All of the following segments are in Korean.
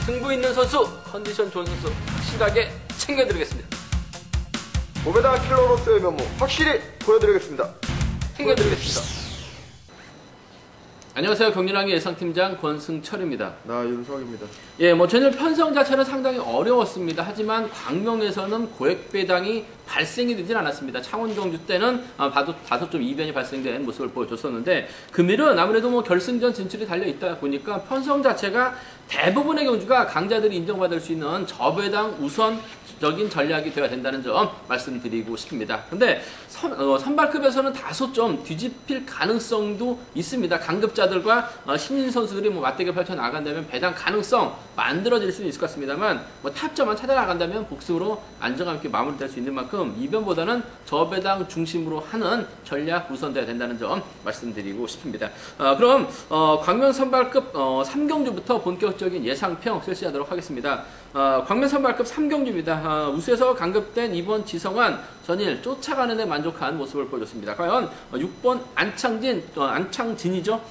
승부 있는 선수, 컨디션 좋은 선수 확실하게 챙겨드리겠습니다. 고배당 킬러로서의 면모 확실히 보여드리겠습니다. 챙겨드리겠습니다. 안녕하세요. 경륜왕의 예상팀장 권승철입니다. 나 윤석입니다. 예, 전일 편성 자체는 상당히 어려웠습니다. 하지만 광명에서는 고액배당이 발생이 되진 않았습니다. 창원 경주 때는 다소 좀 이변이 발생된 모습을 보여줬었는데, 금일은 아무래도 결승전 진출이 달려있다 보니까 편성 자체가 대부분의 경주가 강자들이 인정받을 수 있는 저배당 우선적인 전략이 되어야 된다는 점 말씀드리고 싶습니다. 근데 선발급에서는 다소 좀 뒤집힐 가능성도 있습니다. 강급자들과 신인 선수들이 맞대결 펼쳐 나간다면 배당 가능성 만들어질 수는 있을 것 같습니다만, 탑점만 찾아 나간다면 복승으로 안정감 있게 마무리될 수 있는 만큼 이변보다는 저배당 중심으로 하는 전략 우선돼야 된다는 점 말씀드리고 싶습니다. 그럼 광명 선발급 3경주부터 본격적인 예상평 실시하도록 하겠습니다. 광명 선발급 3경주입니다. 우수에서 강급된 이번 지성환 전일 쫓아가는 데 만족한 모습을 보여줬습니다. 과연 6번 안창진이죠.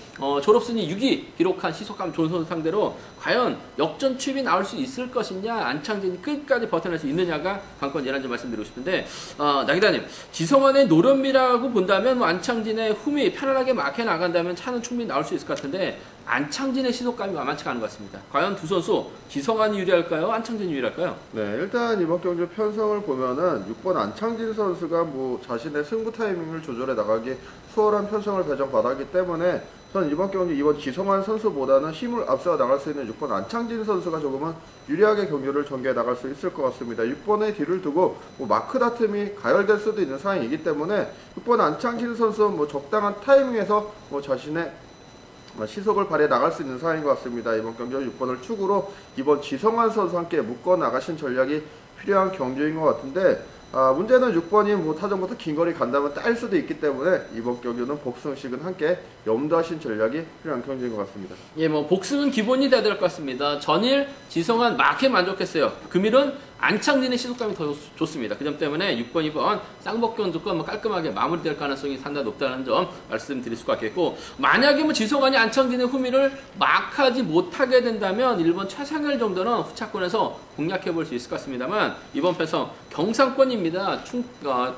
졸업순위 6위 기록한 시속감 좋은 선수 상대로 과연 역전 추입이 나올 수 있을 것이냐, 안창진이 끝까지 버텨낼 수 있느냐가 관건 예란 점 말씀드리고 싶은데, 나기다님, 지성환의 노련미라고 본다면 안창진의 흠이 편안하게 막혀 나간다면 차는 충분히 나올 수 있을 것 같은데, 안창진의 시속감이 만만치가 않은 것 같습니다. 과연 두 선수 지성환이 유리할까요? 안창진이 유리할까요? 네, 일단 이번 경주 편성을 보면은 6번 안창진 선수가 자신의 승부 타이밍을 조절해 나가기 수월한 편성을 배정받았기 때문에 저는 이번 경주 이번 지성환 선수보다는 힘을 앞서 나갈 수 있는 6번 안창진 선수가 조금은 유리하게 경주를 전개해 나갈 수 있을 것 같습니다. 6번의 뒤를 두고 마크 다툼이 가열될 수도 있는 상황이기 때문에 6번 안창진 선수 적당한 타이밍에서 자신의 시속을 발휘해 나갈 수 있는 상황인 것 같습니다. 이번 경주 6번을 축으로 이번 지성환 선수와 함께 묶어 나가신 전략이 필요한 경주인 것 같은데, 문제는 6번이 타전부터 긴 거리 간다면 딸 수도 있기 때문에 이번 경주는 복승식은 함께 염두하신 전략이 필요한 경주인 것 같습니다. 예, 복승은 기본이 돼야 될 것 같습니다. 전일 지성환 막에 만족했어요. 금일은 안창진의 시속감이 더 좋습니다. 그 점 때문에 6번, 2번 쌍복경주권 깔끔하게 마무리될 가능성이 상당히 높다는 점 말씀드릴 수가 있겠고, 만약에 지성환이 안창진의 후미를 막하지 못하게 된다면 1번 최상열 정도는 후차권에서 공략해 볼 수 있을 것 같습니다만, 이번 편성 경상권입니다.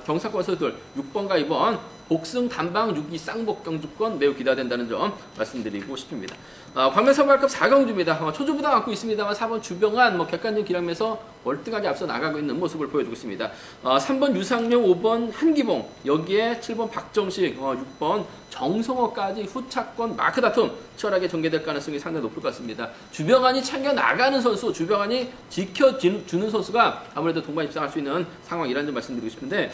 경상권 선수들 6번과 2번 복승 단방 6위 쌍복경주권 매우 기대된다는 점 말씀드리고 싶습니다. 광명 선발급 4경주입니다. 초조부담 안고 있습니다만 4번 주병환 객관적 기량에서 월등하게 앞서 나가고 있는 모습을 보여주고 있습니다. 3번 유상용, 5번 한기봉, 여기에 7번 박정식, 6번 정성호까지 후차권 마크 다툼 치열하게 전개될 가능성이 상당히 높을 것 같습니다. 주병환이 챙겨 나가는 선수, 주병환이 지켜주는 선수가 아무래도 동반 입상할 수 있는 상황이라는 점 말씀드리고 싶은데,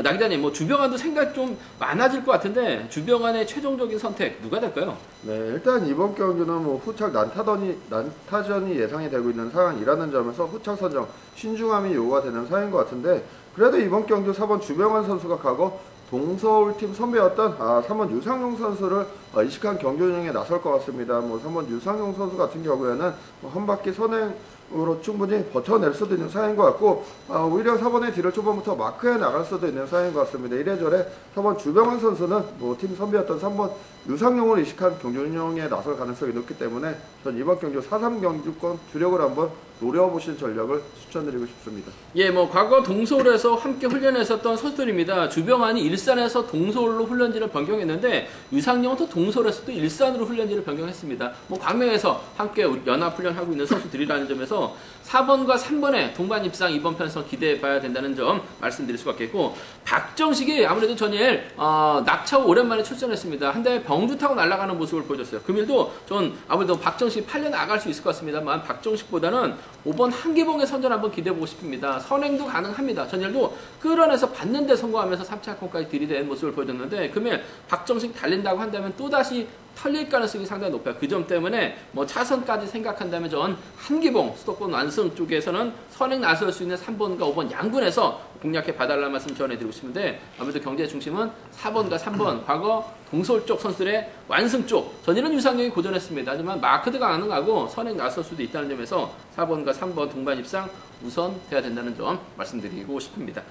나기자님, 주병환도 생각 좀 많아질 것 같은데 주병환의 최종적인 선택 누가 될까요? 네, 일단 이번 경주는 후착 난타전이 예상이 되고 있는 상황이라는 점에서 후착 선정 신중함이 요구가 되는 상황인 것 같은데, 그래도 이번 경주 4번 주병환 선수가 과거 동서울팀 선배였던 3번 유상용 선수를 이식한 경주 운영에 나설 것 같습니다. 3번 유상용 선수 같은 경우에는 한 바퀴 선행으로 충분히 버텨낼 수도 있는 상황인 것 같고, 오히려 4번의 뒤를 초반부터 마크해 나갈 수도 있는 상황인 것 같습니다. 이래저래 4번 주병환 선수는 팀 선배였던 3번 유상용을 이식한 경주 운영에 나설 가능성이 높기 때문에 전 이번 경주 4.3 경주권 주력을 한번 노려보신 전략을 추천드리고 싶습니다. 예, 과거 동서울에서 함께 훈련했었던 선수들입니다. 주병환이 일산에서 동서울로 훈련지를 변경했는데, 유상용은 또 동서울에서 또 일산으로 훈련지를 변경했습니다. 광명에서 함께 연합 훈련하고 있는 선수들이라는 점에서 4번과 3번의 동반 입상 이번 편성 기대해 봐야 된다는 점 말씀드릴 수가 있겠고, 박정식이 아무래도 전일 낙차후 오랜만에 출전했습니다. 한 대 병주 타고 날아가는 모습을 보여줬어요. 금일도 전 아무래도 박정식 팔려 나갈 수 있을 것 같습니다만, 박정식보다는 5번 한기봉의 선전 한번 기대해보고 싶습니다. 선행도 가능합니다. 전일도 끌어내서 받는데 성공하면서 3차권까지 들이댄 모습을 보여줬는데, 금일 박정식 달린다고 한다면 또다시 털릴 가능성이 상당히 높아요. 그 점 때문에 차선까지 생각한다면 전 한기봉 수도권 완승 쪽에서는 선행 나설 수 있는 3번과 5번 양군에서 공략해 봐달라는 말씀 전해드리고 싶은데, 아무래도 경제의 중심은 4번과 3번 과거 공솔 쪽 선수들의 완승 쪽 전일은 유상경이 고전했습니다. 하지만 마크도 가능하고 선행 나설 수도 있다는 점에서 4번과 3번 동반 입상 우선돼야 된다는 점 말씀드리고 싶습니다.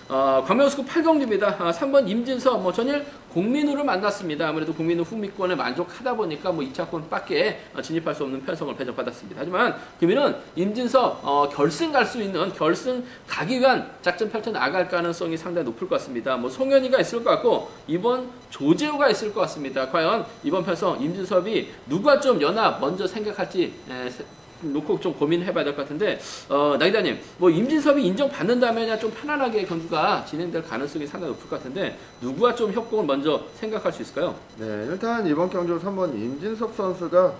광명스급 8경기입니다. 3번 임진섭 전일 공민우를 만났습니다. 아무래도 공민우 후미권에 만족하다 보니까 2차권밖에 진입할 수 없는 편성을 배정받았습니다. 하지만 금일은 임진섭 결승 갈 수 있는 결승 가기 위한 작전 펼쳐 나갈 가능성이 상당히 높을 것 같습니다. 송현이가 있을 것 같고 이번 조재호가 있을 것 같습니다. 과연 이번 편성 임진섭이 누가 좀 연합 먼저 생각할지 놓고 좀 고민해봐야 될 것 같은데 나기자님 임진섭이 인정받는다면 좀 편안하게 경기가 진행될 가능성이 상당히 높을 것 같은데 누구와 좀 협공을 먼저 생각할 수 있을까요? 네, 일단 이번 경기로 3번 임진섭 선수가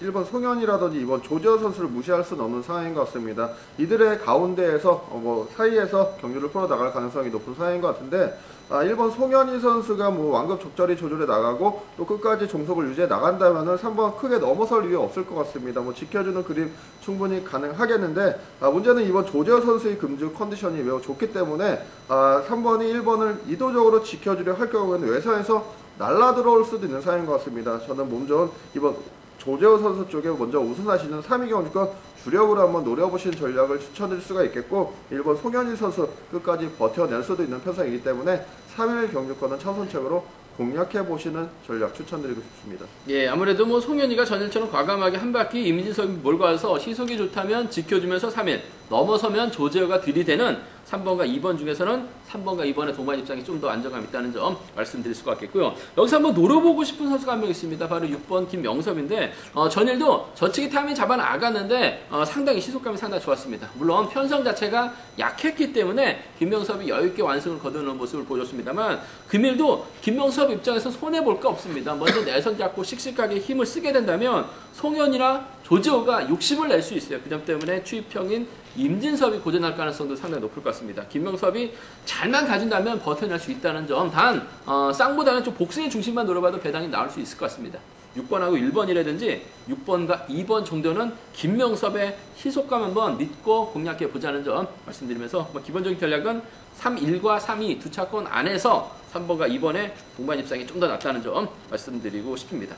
1번 송현이라든지 이번 조재호 선수를 무시할 수는 없는 상황인 것 같습니다. 이들의 가운데에서 사이에서 경기를 풀어나갈 가능성이 높은 상황인 것 같은데 1번 송현희 선수가 완급 적절히 조절해 나가고 또 끝까지 종속을 유지해 나간다면은 3번 크게 넘어설 이유 없을 것 같습니다. 지켜주는 그림 충분히 가능하겠는데 문제는 이번 조재호 선수의 금주 컨디션이 매우 좋기 때문에 3번이 1번을 이도적으로 지켜주려 할 경우에는 외선에서 날라 들어올 수도 있는 상황인 것 같습니다. 저는 몸 좋은 이번 조재호 선수 쪽에 먼저 우승하시는 3위 경주권 주력으로 한번 노려보신 전략을 추천드릴 수가 있겠고 1번 송현희 선수 끝까지 버텨낼 수도 있는 편성이기 때문에 3일 경주권은 차선책으로 공략해보시는 전략 추천드리고 싶습니다. 예, 아무래도 송현이가 전일처럼 과감하게 한 바퀴 임진섭이 몰고 와서 시속이 좋다면 지켜주면서 3일 넘어서면 조재호가 들이대는 3번과 2번 중에서는 3번과 2번의 동반 입장이 좀 더 안정감 있다는 점 말씀드릴 수가 있겠고요. 여기서 한번 노려보고 싶은 선수가 한 명 있습니다. 바로 6번 김명섭인데 전일도 저치기 타이밍 잡아 나갔는데 상당히 시속감이 상당히 좋았습니다. 물론 편성 자체가 약했기 때문에 김명섭이 여유있게 완승을 거두는 모습을 보여줬습니다만 금일도 김명섭 입장에서 손해볼 거 없습니다. 먼저 내선 잡고 씩씩하게 힘을 쓰게 된다면 송현이나 조재호가 욕심을 낼 수 있어요. 그 점 때문에 추입형인 임진섭이 고전할 가능성도 상당히 높을 것 같습니다. 김명섭이 잘만 가진다면 버텨낼 수 있다는 점, 단 쌍보다는 좀 복승의 중심만 노려봐도 배당이 나올 수 있을 것 같습니다. 6번하고 1번이라든지 6번과 2번 정도는 김명섭의 희속감 한번 믿고 공략해 보자는 점 말씀드리면서 기본적인 전략은 3-1과 3-2 두 차권 안에서 3번과 2번의 동반 입상이 좀 더 낫다는 점 말씀드리고 싶습니다.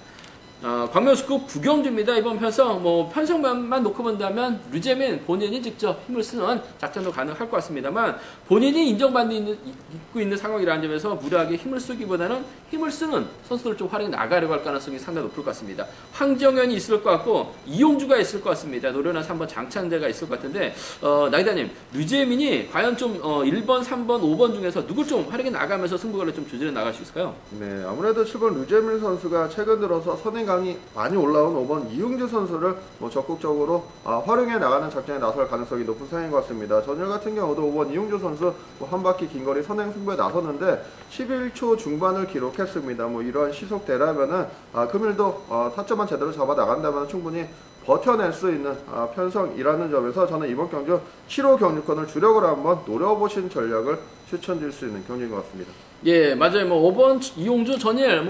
광명스급 부경주입니다. 이번 편성 편성만 놓고 본다면 류재민 본인이 직접 힘을 쓰는 작전도 가능할 것 같습니다만 본인이 인정받고 있는 상황이라는 점에서 무리하게 힘을 쓰기보다는 힘을 쓰는 선수들을 좀 활용해 나가려고 할 가능성이 상당히 높을 것 같습니다. 황정현이 있을 것 같고 이용주가 있을 것 같습니다. 노련한 3번 장창대가 있을 것 같은데 나기자님 류재민이 과연 좀 1번, 3번, 5번 중에서 누굴 좀 활용해 나가면서 승부를 좀 조절해 나갈 수 있을까요? 네, 아무래도 7번 류재민 선수가 최근 들어서 선행 강이 많이 올라온 5번 이용주 선수를 적극적으로 활용해 나가는 작전에 나설 가능성이 높은 상황인 것 같습니다. 전일 같은 경우도 5번 이용주 선수 한 바퀴 긴 거리 선행 승부에 나섰는데 11초 중반을 기록했습니다. 이러한 시속대라면은 금일도 타점만 제대로 잡아 나간다면 충분히 버텨낼 수 있는 편성이라는 점에서 저는 이번 경주 7호 경주권을 주력으로 한번 노려보신 전략을 추천드릴 수 있는 경기인 것 같습니다. 예, 맞아요. 5번 이용주 전일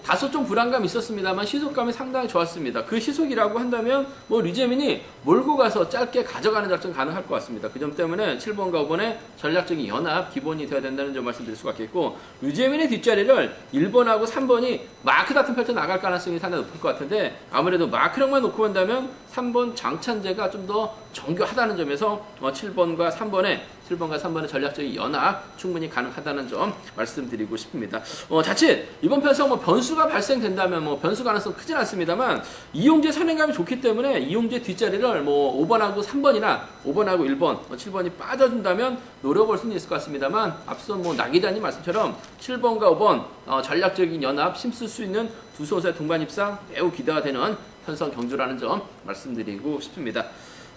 다소 좀 불안감이 있었습니다만 시속감이 상당히 좋았습니다. 그 시속이라고 한다면 류재민이 몰고 가서 짧게 가져가는 작전 가능할 것 같습니다. 그 점 때문에 7번과 5번의 전략적인 연합 기본이 되어야 된다는 점 말씀드릴 수가 있겠고 류재민의 뒷자리를 1번하고 3번이 마크 같은 펼쳐 나갈 가능성이 상당히 높을 것 같은데 아무래도 마크력만 놓고 본다면 3번 장찬재가 좀 더 정교하다는 점에서 7번과 3번의 전략적인 연합 충분히 가능하다는 점 말씀드리고 싶습니다. 자칫 이번 편성 변수가 발생된다면 변수 가능성 크진 않습니다만 이용재 선행감이 좋기 때문에 이용재 뒷자리를 5번하고 3번이나 5번하고 1번, 7번이 빠져준다면 노려볼 수는 있을 것 같습니다만 앞서 나 기자님 말씀처럼 7번과 5번 전략적인 연합 힘쓸 수 있는 두 선수의 동반 입상 매우 기대가 되는 편성 경주라는 점 말씀드리고 싶습니다.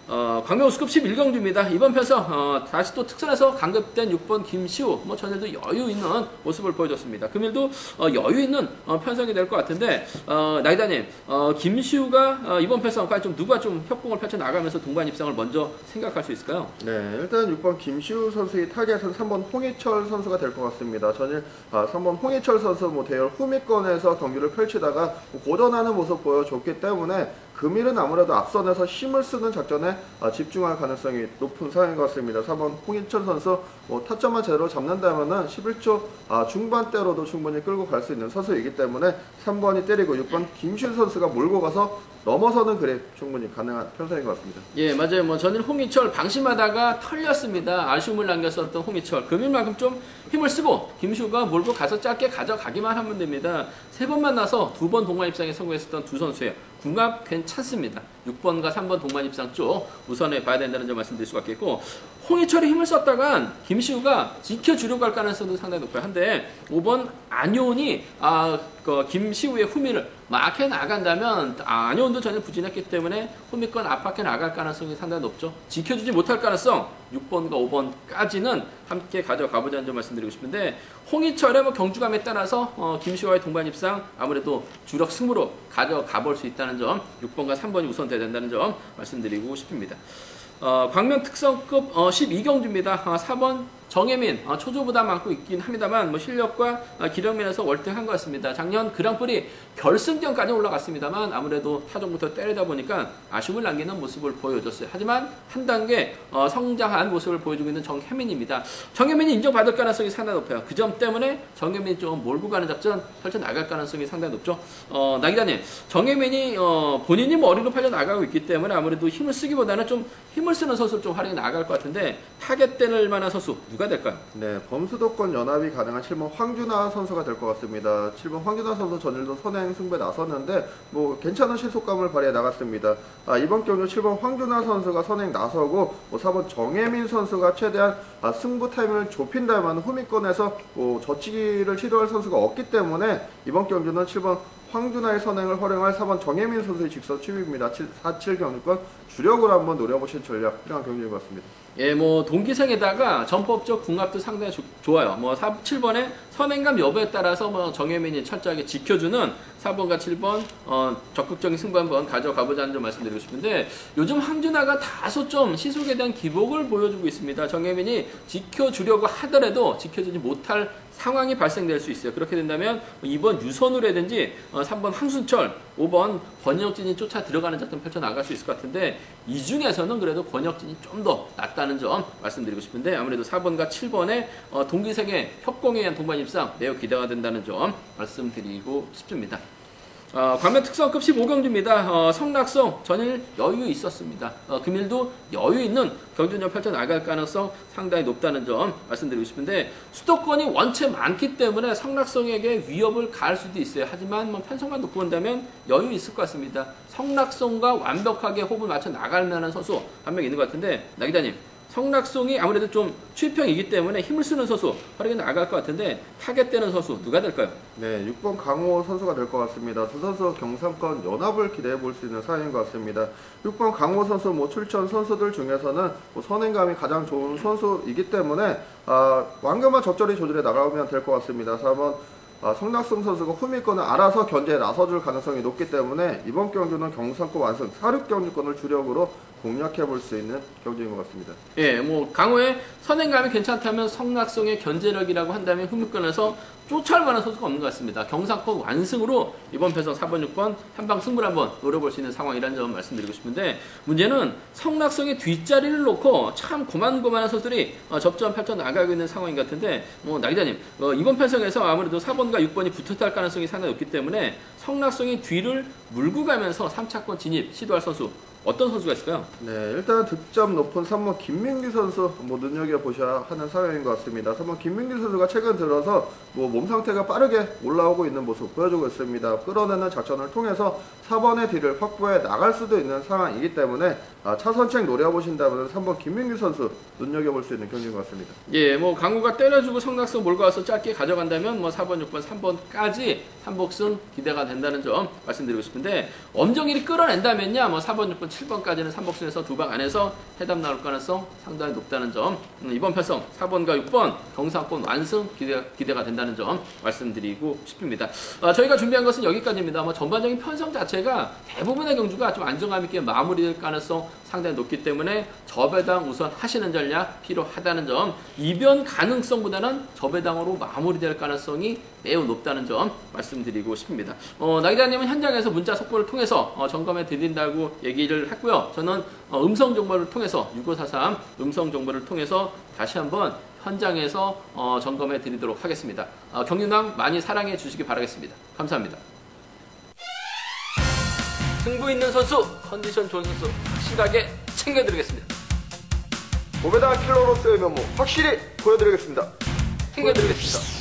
광명우스급 11경주입니다. 이번 편성 다시 또 특선에서 강급된 6번 김시우 전에도 여유 있는 모습을 보여줬습니다. 금일도 여유 있는 편성이 될 것 같은데 나이다님 김시우가 이번 편성 좀 누가 좀 협공을 펼쳐 나가면서 동반 입상을 먼저 생각할 수 있을까요? 네, 일단 6번 김시우 선수의 타겟은 3번 홍희철 선수가 될 것 같습니다. 전일 3번 홍희철 선수 대열 후미권에서 경기를 펼치다가 고전하는 모습 보여줬기 때문에 금일은 아무래도 앞선에서 힘을 쓰는 작전에 집중할 가능성이 높은 상황인 것 같습니다. 3번 홍희철 선수 타점만 제대로 잡는다면은 11초 중반대로도 충분히 끌고 갈 수 있는 선수이기 때문에 3번이 때리고 6번 김시우 선수가 몰고 가서 넘어서는 그래 충분히 가능한 편성인 것 같습니다. 예, 맞아요. 뭐 저는 홍희철 방심하다가 털렸습니다. 아쉬움을 남겼었던 홍희철. 금일만큼 좀 힘을 쓰고 김슈가 몰고 가서 짧게 가져가기만 하면 됩니다. 3번 만나서 2번 동반 입상에 성공했었던 두 선수예요. 궁합 괜찮습니다. 6번과 3번 동반 입상 쪽 우선에 봐야 된다는 점 말씀드릴 수가 있겠고, 홍희철이 힘을 썼다간 김시우가 지켜주려고 할 가능성도 상당히 높아요. 한데 5번 안효은이 김시우의 후미를 막 해나간다면 안효은도 전혀 부진했기 때문에 후미권 압박해 나갈 가능성이 상당히 높죠. 지켜주지 못할 가능성 6번과 5번까지는 함께 가져가보자는 점 말씀드리고 싶은데, 홍희철의 경주감에 따라서 김시우와의 동반 입상 아무래도 주력 승부로 가져가볼 수 있다는 점, 6번과 3번이 우선돼야 된다는 점 말씀드리고 싶습니다. 광명 특성급 12경주입니다. 4번 정혜민 초조보다 많고 있긴 합니다만 실력과 기량면에서 월등한 것 같습니다. 작년 그랑프리 결승전까지 올라갔습니다만 아무래도 타종부터 때리다 보니까 아쉬움을 남기는 모습을 보여줬어요. 하지만 한 단계 성장한 모습을 보여주고 있는 정혜민입니다. 정혜민이 인정받을 가능성이 상당히 높아요. 그 점 때문에 정혜민이 좀 몰고 가는 작전 펼쳐나갈 가능성이 상당히 높죠. 나 기자님, 정혜민이 본인이 머리로 팔려나가고 있기 때문에 아무래도 힘을 쓰기보다는 좀 힘을 쓰는 선수를 좀 활용해 나갈 것 같은데, 타겟될 만한 선수 누가 될까요? 네, 범수도권 연합이 가능한 7번 황준하 선수가 될 것 같습니다. 7번 황준하 선수 전일도 선행 승부에 나섰는데 괜찮은 실속감을 발휘해 나갔습니다. 이번 경주 7번 황준하 선수가 선행 나서고 4번 정혜민 선수가 최대한 승부 타이밍을 좁힌다면 후미권에서 젖히기를 시도할 선수가 없기 때문에 이번 경주는 7번 황준하의 선행을 활용할 4번 정혜민 선수의 직선 취입입니다. 4-7 경주권 주력으로 한번 노려보실 전략 필요한 경주인 것 같습니다. 예, 동기생에다가 전법적 궁합도 상당히 좋아요. 7번의 선행감 여부에 따라서 정혜민이 철저하게 지켜주는 4번과 7번 적극적인 승부 한번 가져가보자는 점 말씀드리고 싶은데, 요즘 황준하가 다소 좀 시속에 대한 기복을 보여주고 있습니다. 정혜민이 지켜주려고 하더라도 지켜주지 못할 상황이 발생될 수 있어요. 그렇게 된다면 2번 유선우라든지 3번 황순철, 5번 권혁진이 쫓아 들어가는 작전 펼쳐나갈 수 있을 것 같은데, 이 중에서는 그래도 권혁진이 좀 더 낫다는 점 말씀드리고 싶은데, 아무래도 4번과 7번의 동기생의 협공에 의한 동반 입상 매우 기대가 된다는 점 말씀드리고 싶습니다. 광명 특성급 15경주입니다. 성낙송 전일 여유 있었습니다. 금일도 여유 있는 경주전 펼쳐나갈 가능성 상당히 높다는 점 말씀드리고 싶은데, 수도권이 원체 많기 때문에 성낙송에게 위협을 가할 수도 있어요. 하지만 편성만 놓고 본다면 여유 있을 것 같습니다. 성낙송과 완벽하게 호흡을 맞춰 나갈 만한 선수 한 명 있는 것 같은데, 나 기자님, 성낙송이 아무래도 좀 취평이기 때문에 힘을 쓰는 선수 활용해 나갈 것 같은데, 타겟되는 선수 누가 될까요? 네, 6번 강호 선수가 될 것 같습니다. 두 선수 경상권 연합을 기대해 볼 수 있는 상황인 것 같습니다. 6번 강호 선수 출전 선수들 중에서는 선행감이 가장 좋은 선수이기 때문에 완금만 적절히 조절해 나가면 될 것 같습니다. 4번 성낙송 선수가 후미권을 알아서 견제에 나서줄 가능성이 높기 때문에 이번 경주는 경상권 완승 4-6경주권을 주력으로 공략해 볼 수 있는 경주인 것 같습니다. 예, 강호의 선행감이 괜찮다면 성낙송의 견제력이라고 한다면 후미권에서 쫓아올 만한 선수가 없는 것 같습니다. 경상권 완승으로 이번 편성 4번, 6번 한방 승부를 한번 노려볼 수 있는 상황이라는 점 말씀드리고 싶은데, 문제는 성낙송의 뒷자리를 놓고 참 고만고만한 선수들이 접전 펼쳐 나가고 있는 상황인 것 같은데, 나 기자님, 이번 편성에서 아무래도 4번과 6번이 붙었다 할 가능성이 상당히 높기 때문에 성낙송이 뒤를 물고 가면서 3차권 진입 시도할 선수 어떤 선수가 있을까요? 네, 일단 득점 높은 3번 김민규 선수 눈여겨보셔야 하는 상황인 것 같습니다. 3번 김민규 선수가 최근 들어서 몸 상태가 빠르게 올라오고 있는 모습 보여주고 있습니다. 끌어내는 작전을 통해서 4번의 뒤를 확보해 나갈 수도 있는 상황이기 때문에 차선책 노려보신다면 3번 김민규 선수 눈여겨볼 수 있는 경기인 것 같습니다. 예, 강구가 때려주고 성낙송 몰고 와서 짧게 가져간다면 4번, 6번, 3번까지 삼복승 기대가 된다는 점 말씀드리고 싶은데, 엄정일이 끌어낸다면요 4번, 6번, 7번까지는 삼복승에서 두 방 안에서 해답 나올 가능성 상당히 높다는 점, 이번 편성 4번과 6번 경상권 완승 기대가 된다는 점 말씀드리고 싶습니다. 저희가 준비한 것은 여기까지입니다. 전반적인 편성 자체가 대부분의 경주가 좀 안정감 있게 마무리될 가능성 상당히 높기 때문에 저배당 우선 하시는 전략 필요하다는 점, 이변 가능성보다는 저배당으로 마무리될 가능성이 매우 높다는 점 말씀드리고 싶습니다. 나 기자님은 현장에서 문자 속보를 통해서 점검해 드린다고 얘기를 했고요. 저는 음성 정보를 통해서 6543 음성 정보를 통해서 다시 한번 현장에서 점검해 드리도록 하겠습니다. 경륜왕 많이 사랑해 주시기 바라겠습니다. 감사합니다. 승부 있는 선수, 컨디션 좋은 선수 확실하게 챙겨드리겠습니다. 고배당 킬러로서의 면모 확실히 보여드리겠습니다. 챙겨드리겠습니다.